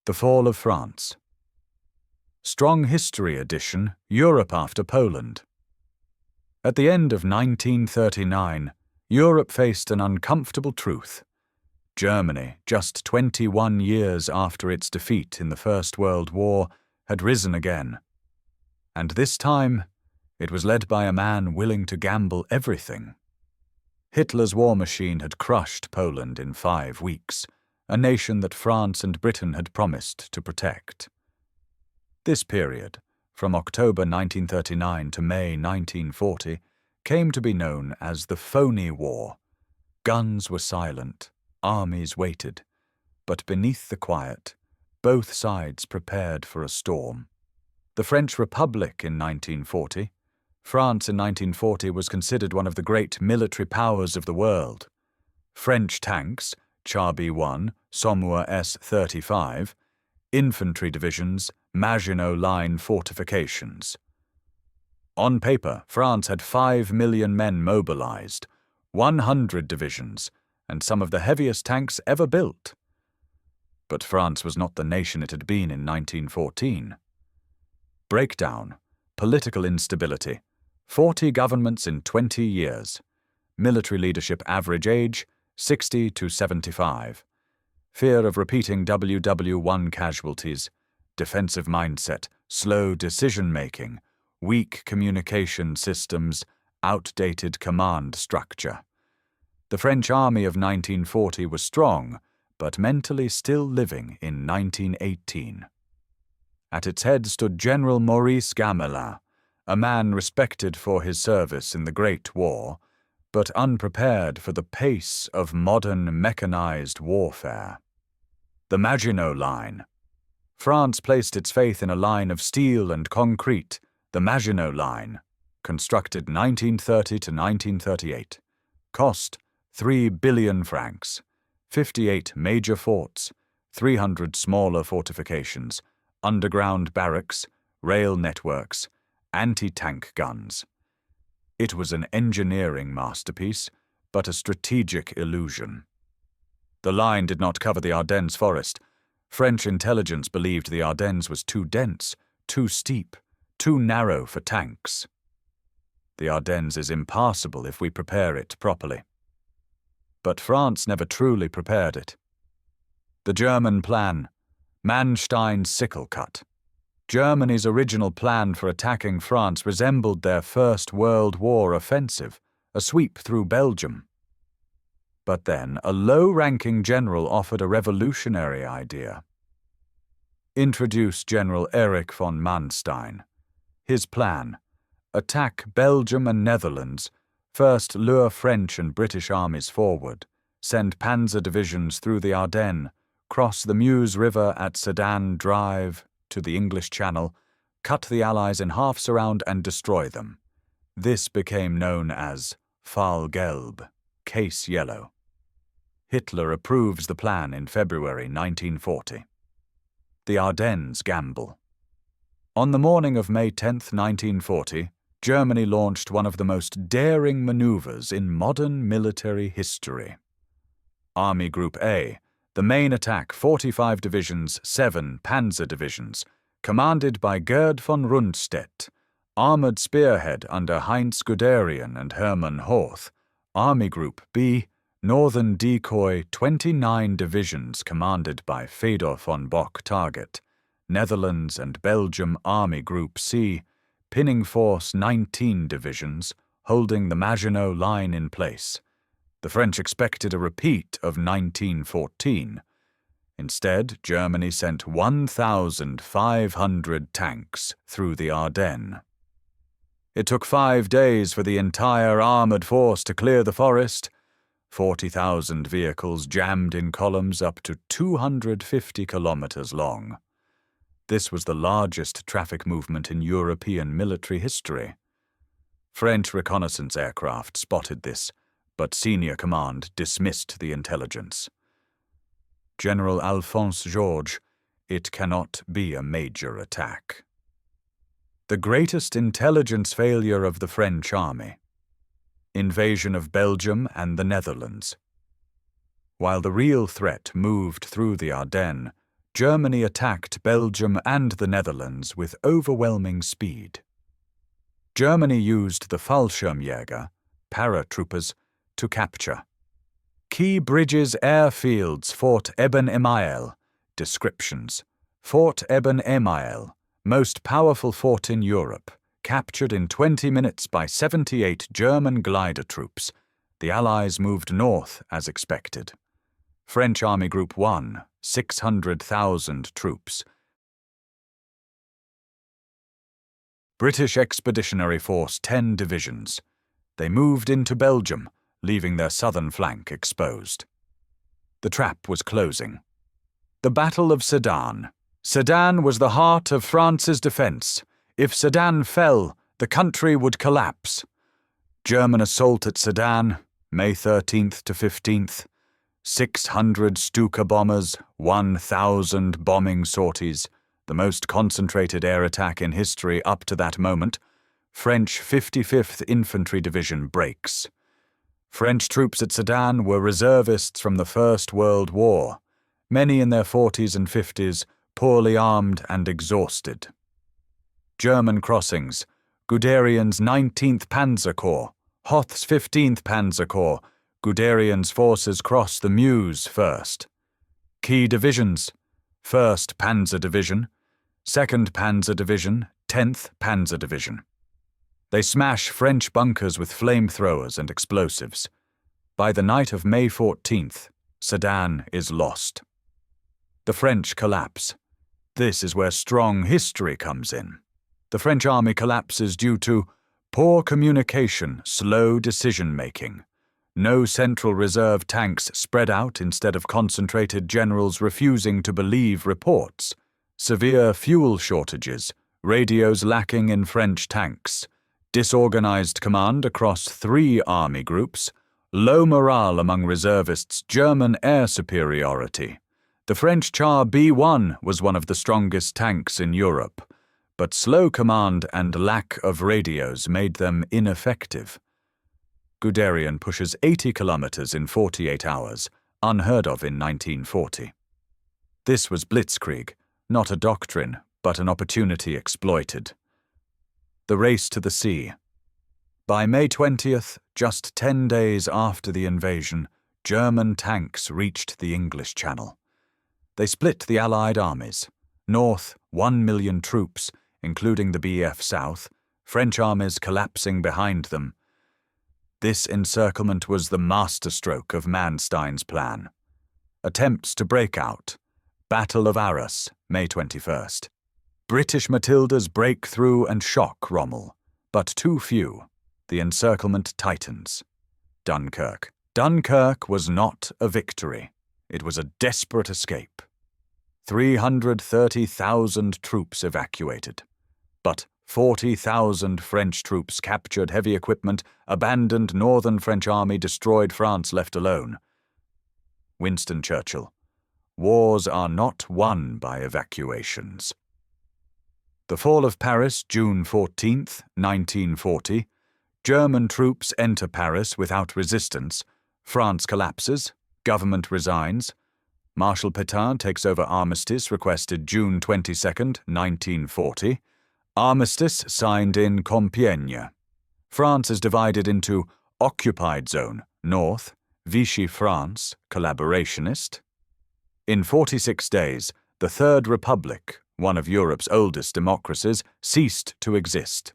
The Fall of France. Strong History Edition, Europe after Poland. At the end of 1939, Europe faced an uncomfortable truth. Germany, just 21 years after its defeat in the First World War, had risen again. And this time, it was led by a man willing to gamble everything. Hitler's war machine had crushed Poland in 5 weeks, a nation that France and Britain had promised to protect. This period, from October 1939 to May 1940, came to be known as the Phony War. Guns were silent, armies waited, but beneath the quiet, both sides prepared for a storm. The French Republic in 1940. France in 1940 was considered one of the great military powers of the world. French tanks, Char B-1, Saumur S-35, infantry divisions, Maginot Line fortifications. On paper, France had 5 million men mobilized, 100 divisions, and some of the heaviest tanks ever built. But France was not the nation it had been in 1914. Breakdown, political instability, 40 governments in 20 years, military leadership average age 60 to 75, fear of repeating WW1 casualties, defensive mindset, slow decision-making, weak communication systems, outdated command structure. The French army of 1940 was strong, but mentally still living in 1918. At its head stood General Maurice Gamelin, a man respected for his service in the Great War, but unprepared for the pace of modern mechanized warfare. The Maginot Line. France placed its faith in a line of steel and concrete, the Maginot Line, constructed 1930 to 1938. Cost 3 billion francs, 58 major forts, 300 smaller fortifications, underground barracks, rail networks, anti-tank guns. It was an engineering masterpiece, but a strategic illusion. The line did not cover the Ardennes forest. French intelligence believed the Ardennes was too dense, too steep, too narrow for tanks. The Ardennes is impassable if we prepare it properly. But France never truly prepared it. The German plan, Manstein's Sickle Cut. Germany's original plan for attacking France resembled their First World War offensive, a sweep through Belgium. But then a low-ranking general offered a revolutionary idea. Introduce General Erich von Manstein. His plan: attack Belgium and Netherlands, first lure French and British armies forward, send panzer divisions through the Ardennes, cross the Meuse River at Sedan, drive to the English Channel, cut the Allies in half, surround and destroy them. This became known as Fall Gelb, Case Yellow. Hitler approves the plan in February 1940. The Ardennes Gamble. On the morning of May 10, 1940, Germany launched one of the most daring maneuvers in modern military history. Army Group A, the main attack, 45 divisions, 7 panzer divisions, commanded by Gerd von Rundstedt, armored spearhead under Heinz Guderian and Hermann Horth. Army Group B, Northern Decoy, 29 divisions commanded by Fedor von Bock target, Netherlands and Belgium. Army Group C, pinning force 19 divisions, holding the Maginot Line in place. The French expected a repeat of 1914. Instead, Germany sent 1,500 tanks through the Ardennes. It took 5 days for the entire armored force to clear the forest. 40,000 vehicles jammed in columns up to 250 kilometers long. This was the largest traffic movement in European military history. French reconnaissance aircraft spotted this, but senior command dismissed the intelligence. General Alphonse Georges, it cannot be a major attack. The greatest intelligence failure of the French army. Invasion of Belgium and the Netherlands. While the real threat moved through the Ardennes, Germany attacked Belgium and the Netherlands with overwhelming speed. Germany used the Fallschirmjäger, paratroopers, to capture. Key bridges, airfields, Fort Eben-Emael. Descriptions: Fort Eben-Emael, most powerful fort in Europe, captured in 20 minutes by 78 German glider troops. The Allies moved north as expected. French Army Group 1, 600,000 troops. British Expeditionary Force 10 divisions. They moved into Belgium, leaving their southern flank exposed. The trap was closing. The Battle of Sedan. Sedan was the heart of France's defense. If Sedan fell, the country would collapse. German assault at Sedan, May 13th to 15th. 600 Stuka bombers, 1,000 bombing sorties, the most concentrated air attack in history up to that moment. French 55th Infantry Division breaks. French troops at Sedan were reservists from the First World War, many in their 40s and 50s, poorly armed and exhausted. German crossings: Guderian's 19th Panzer Corps, Hoth's 15th Panzer Corps. Guderian's forces cross the Meuse first. Key divisions: 1st Panzer Division, 2nd Panzer Division, 10th Panzer Division. They smash French bunkers with flamethrowers and explosives. By the night of May 14th, Sedan is lost. The French collapse. This is where strong history comes in. The French army collapses due to poor communication, slow decision-making. No central reserve tanks spread out instead of concentrated generals refusing to believe reports. Severe fuel shortages, radios lacking in French tanks. Disorganized command across 3 army groups. Low morale among reservists, German air superiority. The French Char B-1 was one of the strongest tanks in Europe, but slow command and lack of radios made them ineffective. Guderian pushes 80 kilometers in 48 hours, unheard of in 1940. This was Blitzkrieg, not a doctrine, but an opportunity exploited. The race to the sea. By May 20th, just 10 days after the invasion, German tanks reached the English Channel. They split the Allied armies. North, 1 million troops, including the BF South, French armies collapsing behind them. This encirclement was the masterstroke of Manstein's plan. Attempts to break out. Battle of Arras, May 21st. British Matildas break through and shock Rommel, but too few. The encirclement tightens. Dunkirk. Dunkirk was not a victory. It was a desperate escape. 330,000 troops evacuated. But 40,000 French troops captured heavy equipment, abandoned northern French army, destroyed France left alone. Winston Churchill. Wars are not won by evacuations. The fall of Paris, June 14th, 1940. German troops enter Paris without resistance. France collapses. Government resigns. Marshal Pétain takes over armistice requested June 22nd, 1940. Armistice signed in Compiègne. France is divided into Occupied Zone, North, Vichy France, collaborationist. In 46 days, the Third Republic, one of Europe's oldest democracies, ceased to exist.